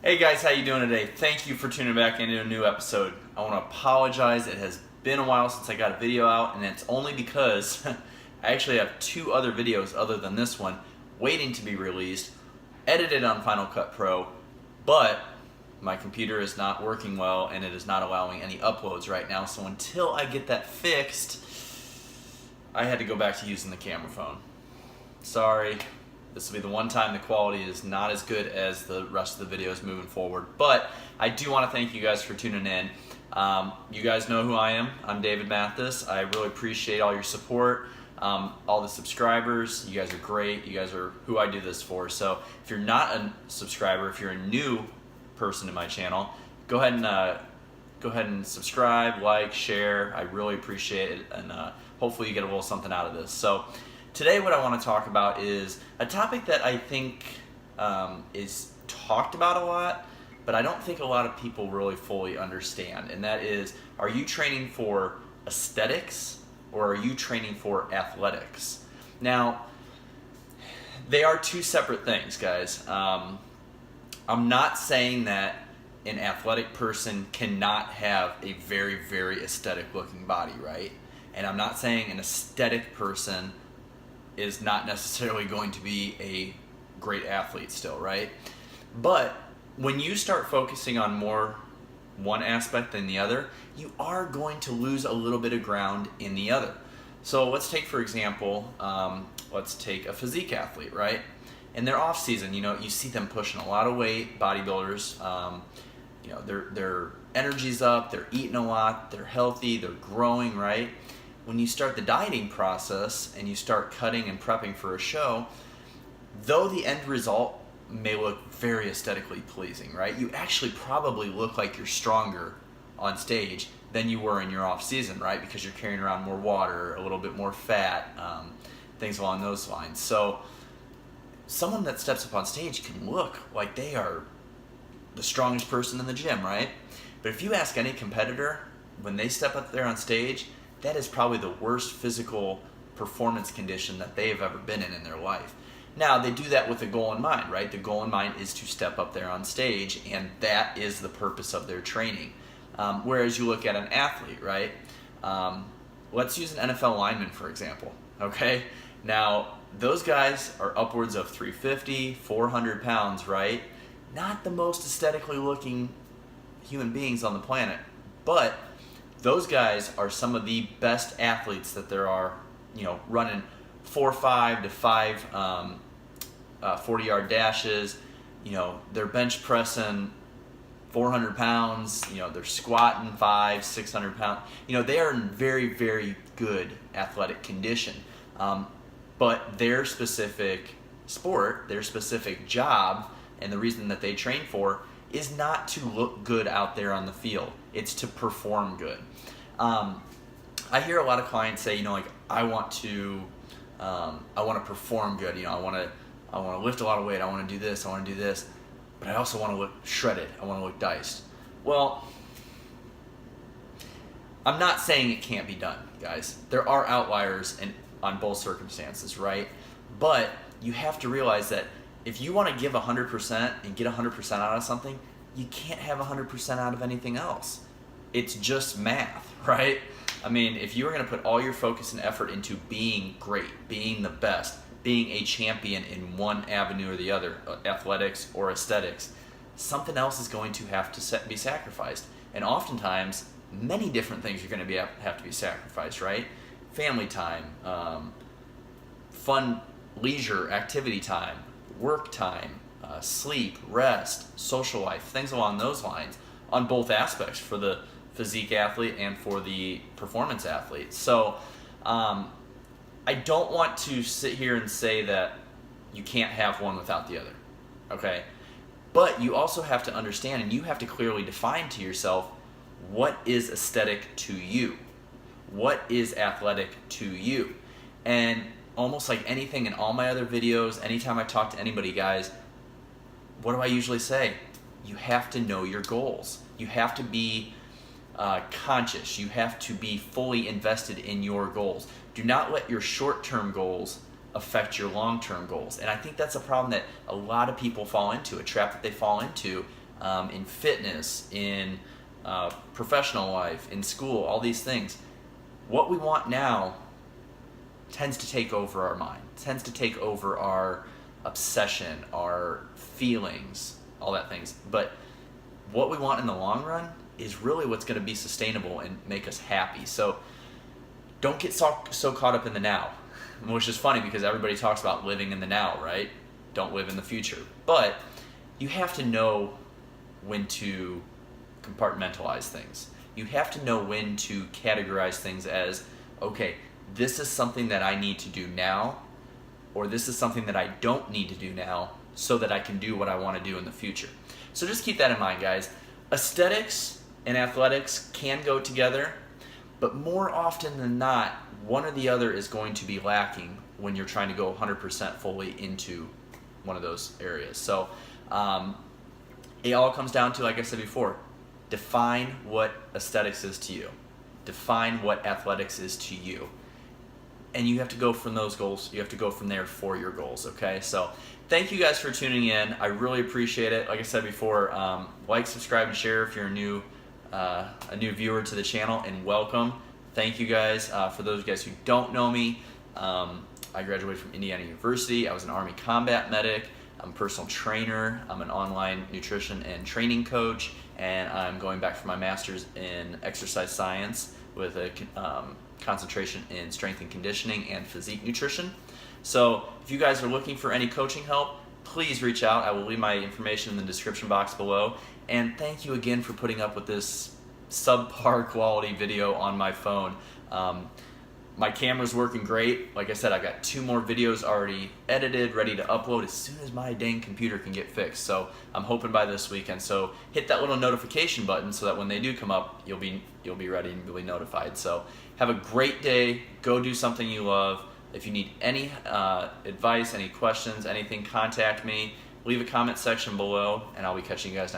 Hey guys, how you doing today? Thank you for tuning back into a new episode. I want to apologize. It has been a while since I got a video out, and it's only because I actually have two other videos other than this one waiting to be released, edited on Final Cut Pro, but my computer is not working well and it is not allowing any uploads right now. So until I get that fixed, I had to go back to using the camera phone. Sorry. This will be the one time the quality is not as good as the rest of the videos moving forward. But I do want to thank you guys for tuning in. You guys know who I am. I'm David Mathas. I really appreciate all your support, all the subscribers. You guys are great. You guys are who I do this for. So if you're not a subscriber, if you're a new person to my channel, go ahead and subscribe, like, share. I really appreciate it, and hopefully you get a little something out of this. So today what I want to talk about is a topic that I think is talked about a lot, but I don't think a lot of people really fully understand, and that is, are you training for aesthetics or are you training for athletics? Now, they are two separate things, guys. I'm not saying that an athletic person cannot have a very, very aesthetic looking body, right? And I'm not saying an aesthetic person is not necessarily going to be a great athlete still, right? But when you start focusing on more one aspect than the other, you are going to lose a little bit of ground in the other. So let's take, for example, let's take a physique athlete, right? In their off season, you see them pushing a lot of weight, bodybuilders. Their energy's up, they're eating a lot, they're healthy, they're growing, right? When you start the dieting process and you start cutting and prepping for a show, though the end result may look very aesthetically pleasing, right? You actually probably look like you're stronger on stage than you were in your off season, right? Because you're carrying around more water, a little bit more fat, things along those lines. So someone that steps up on stage can look like they are the strongest person in the gym, right? But if you ask any competitor, when they step up there on stage, that is probably the worst physical performance condition that they have ever been in their life. Now, they do that with a goal in mind, right? The goal in mind is to step up there on stage, and that is the purpose of their training. Whereas you look at an athlete, right? Let's use an NFL lineman, for example, okay? Now, those guys are upwards of 350, 400 pounds, right? Not the most aesthetically looking human beings on the planet, but those guys are some of the best athletes that there are, running 4.5 to 5 40-yard dashes. They're bench pressing 400 pounds. They're squatting 600 pounds. They are in very, very good athletic condition. But their specific sport, their specific job, and the reason that they train for is not to look good out there on the field. It's to perform good. I hear a lot of clients say, I want to perform good. I want to lift a lot of weight. I want to do this. I want to do this. But I also want to look shredded. I want to look diced. Well, I'm not saying it can't be done, guys. There are outliers on both circumstances, right? But you have to realize that if you want to give 100% and get 100% out of something, you can't have 100% out of anything else. It's just math, right? I mean, if you are going to put all your focus and effort into being great, being the best, being a champion in one avenue or the other, athletics or aesthetics, something else is going to have to be sacrificed. And oftentimes, many different things are going to have to be sacrificed, right? Family time, fun, leisure, activity time, work time, sleep, rest, social life, things along those lines on both aspects for the physique athlete and for the performance athlete. So I don't want to sit here and say that you can't have one without the other, okay? But you also have to understand, and you have to clearly define to yourself, what is aesthetic to you? What is athletic to you? And almost like anything in all my other videos, anytime I talk to anybody, guys, what do I usually say? You have to know your goals. You have to be conscious. You have to be fully invested in your goals. Do not let your short-term goals affect your long-term goals. And I think that's a problem that a lot of people fall into, a trap that they fall into in fitness, in professional life, in school, all these things. What we want now tends to take over our mind, tends to take over our obsession, our feelings, all that things. But what we want in the long run is really what's going to be sustainable and make us happy. So don't get so caught up in the now, which is funny because everybody talks about living in the now, right? Don't live in the future. But you have to know when to compartmentalize things. You have to know when to categorize things as, okay, this is something that I need to do now, or this is something that I don't need to do now so that I can do what I want to do in the future. So just keep that in mind, guys. Aesthetics and athletics can go together, but more often than not, one or the other is going to be lacking when you're trying to go 100% fully into one of those areas. So it all comes down to, like I said before, define what aesthetics is to you. Define what athletics is to you. And you have to go from those goals. You have to go from there for your goals, okay? So thank you guys for tuning in. I really appreciate it. Like I said before, like, subscribe, and share if you're a new viewer to the channel, and welcome. Thank you guys. For those of you guys who don't know me, I graduated from Indiana University. I was an Army combat medic. I'm a personal trainer. I'm an online nutrition and training coach, and I'm going back for my master's in exercise science with a concentration in strength and conditioning and physique nutrition. So if you guys are looking for any coaching help, please reach out. I will leave my information in the description box below. And thank you again for putting up with this subpar quality video on my phone. My camera's working great. Like I said, I've got 2 more videos already edited, ready to upload as soon as my dang computer can get fixed. So I'm hoping by this weekend. So hit that little notification button so that when they do come up, you'll be ready and you'll be notified. So have a great day. Go do something you love. If you need any advice, any questions, anything, contact me. Leave a comment section below, and I'll be catching you guys next time.